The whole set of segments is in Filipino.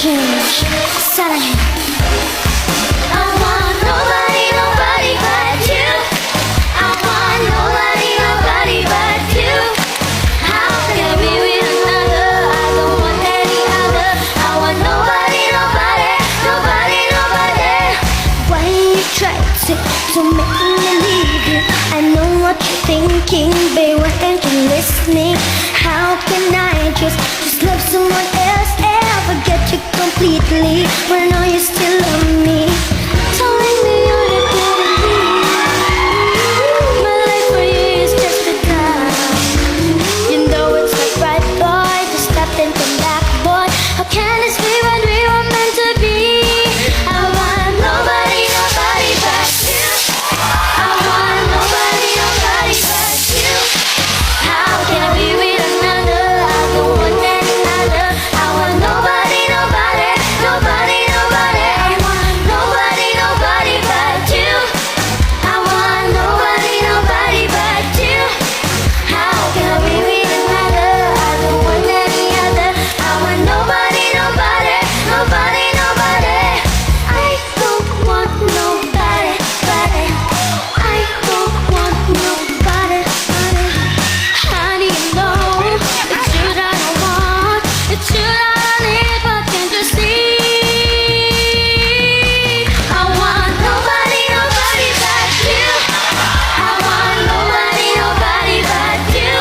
change. 사랑해. I want nobody, nobody but you. I want nobody, nobody but you. How can I be with another? I don't want any other. I want nobody, nobody, nobody, nobody. Why you try to make me leave you? I know what you're thinking, babe. Why aren't you listening? How can I just love someone else and forget you completely when I know you still love me? Telling me you're the good of me. My life for you is just a time. You know it's not right, boy. Just stop and come back, boy. How can this be what we were meant to be? I want nobody, nobody but you. I want nobody, nobody but you. How can I be with another? I don't want any other. I want nobody, nobody, nobody, nobody. I want nobody, nobody but you. I want nobody, nobody but you. How can I be with another? I don't want any other. I want nobody, nobody, nobody, nobody. I don't want nobody, nobody. I don't want nobody, nobody. How do you know it's you that I want? It's you that I need, but can't you see? I want nobody, nobody but you. I want nobody, nobody but you.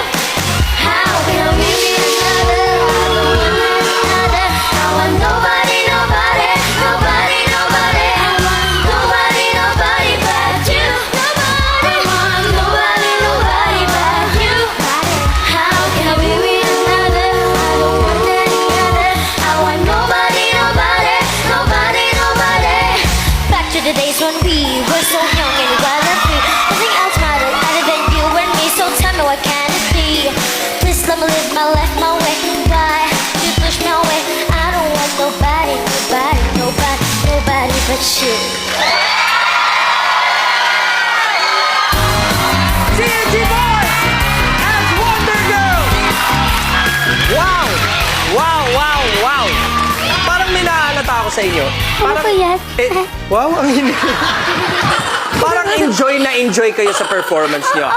How can I be with another? I don't want any other. I want nobody, nobody, nobody, nobody. I want nobody, nobody but you. I want nobody, nobody but you. How can I be with another? I don't want any other. I want nobody, nobody, nobody, nobody. Back to the days when we were so young and wild and free. Nothing else mattered other than you and me. So tell me, what can it be? Please let me live my life my way. Why you push me away? I don't want nobody, nobody, nobody, nobody but you. TNT Boys as Wonder Girl! Wow! Wow, wow, wow! Parang may nahalata ako sa inyo. Parang, Ano ba yan? wow, ang hindi. Parang enjoy kayo sa performance nyo.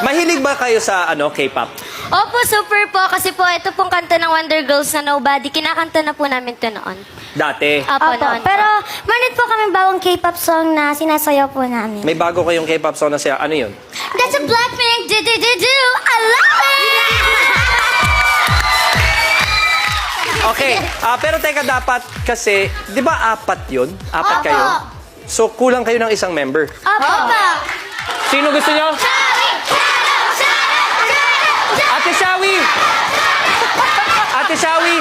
Mahilig ba kayo sa K-pop? Opo, super po. Kasi po, ito pong kanta ng Wonder Girls na Nobody. Kinakanta na po namin ito noon. Dati. Opo, noon. Pero, manit po kami bagong K-pop song na sinasayaw po namin. May bago kayong K-pop song na siya. Ano yun? That's a Blackpink, do-do-do-do. I love it! Okay. Pero teka, dapat kasi, di ba apat yun? Apat Opo. kayo? So, kulang kayo ng isang member. Opo. Sino gusto nyo? Ate Shawi! Ate Shawi!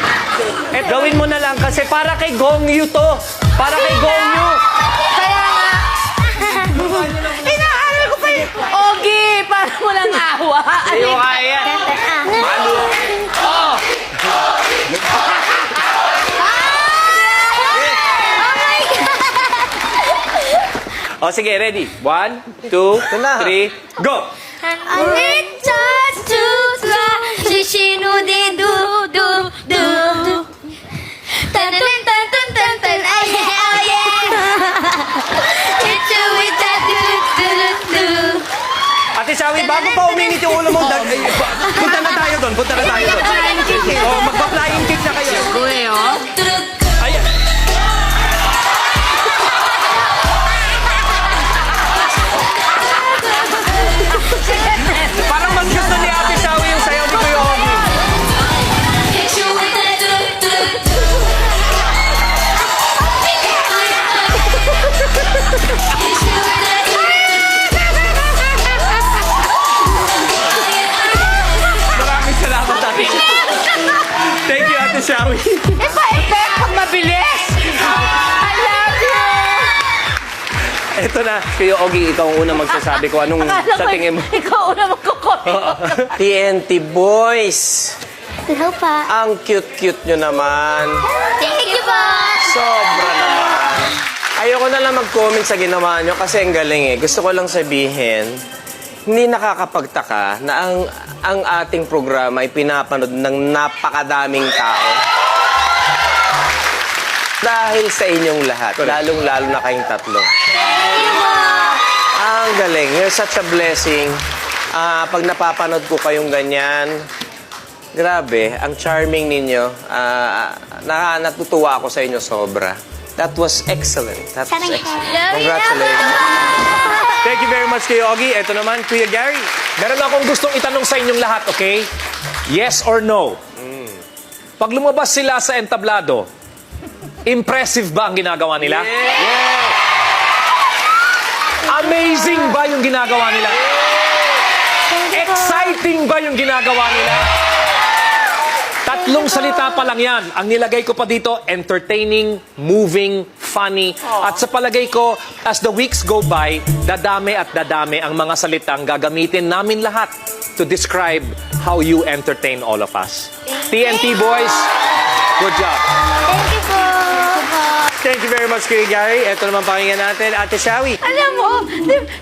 Gawin mo na lang kasi para kay Gong Yu to. Para kay Gong Yu. Kaya nga, inaaral ko pa yun. Ogi, para mo lang awa. Hindi mo kaya. Malu. Oh! Oh, sige, ready? 1, 2, 3, go! I need touch to fly. Shishinudidu-du-du. Tan-tan-tan-tan-tan-tan. Oh yeah, oh yeah. It's you with that do-do-do-do. Ate Shawi, bago pa uminit yung ulo mo, punta na tayo doon, punta na tayo doon. Oh, magpa-flying kick na kayo. Uy, oh. Ayan. Parang mas gusto ni Ate Shawi yung sayaw ni Kuya Ogi. It's you with that do-do-do. Maraming salamat, Ate Shawi. Thank you, Ate Shawi. Ipa-effect pag mabilis. I love you. Eto na, Kuya Ogi, ikaw ang unang magsasabi ko. Anong Akala sa ko, tingin mo? ikaw una magkukomment. TNT Boys! Hello pa. Ang cute-cute nyo naman. Thank you po. Sobra naman. Ayoko na lang mag-comment sa ginawa nyo kasi ang galing eh. Gusto ko lang sabihin, hindi nakakapagtaka na ang ating programa ay pinapanood ng napakadaming tao. Dahil sa inyong lahat, lalong-lalo na kayong tatlo. Ang galing. You're such a blessing. Pag napapanood ko kayong ganyan, grabe, ang charming ninyo. Natutuwa ako sa inyo sobra. That was excellent. That was Sarang excellent. hair. Congratulations. Thank you very much, Kuya Ogie. Ito naman, Kuya Gary. Meron akong gustong itanong sa inyong lahat, okay? Yes or no? Pag lumabas sila sa entablado, impressive ba ang ginagawa nila? Amazing ba yung ginagawa nila? Exciting ba yung ginagawa nila? Tatlong salita pa lang yan. Ang nilagay ko pa dito, entertaining, moving, funny. At sa palagay ko, as the weeks go by, dadami at dadami ang mga salitang gagamitin namin lahat to describe how you entertain all of us. TNT boys, good job. Thank you po. Thank you very much, Kuya Gary. Ito naman pakinggan natin, Ate Shawi. Alam mo,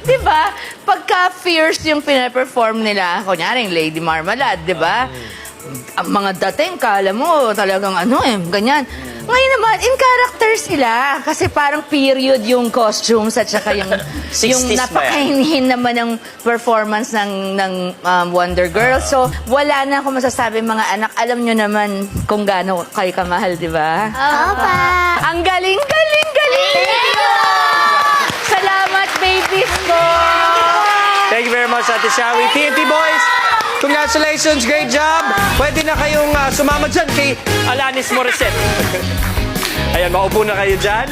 di ba, pagka fierce yung pinaperform nila, kunyari, Lady Marmalade, di ba? Ang mga dating, kala mo, talagang ganyan. Ngayon naman, in character sila. Kasi parang period yung costumes at saka yung 60s ba yan? napakahinhin naman ng performance ng Wonder Girl. So, wala na ako masasabi, mga anak. Alam nyo naman kung gaano kayo kamahal, di ba? Opa. Ang galing, galing, galing! Salamat, babies ko! Thank you very much, Ate Shawi. TNT boys, congratulations, great job. Pwede na kayong sumama dyan kay Alanis Morissette. Ayan, maupo na kayo dyan.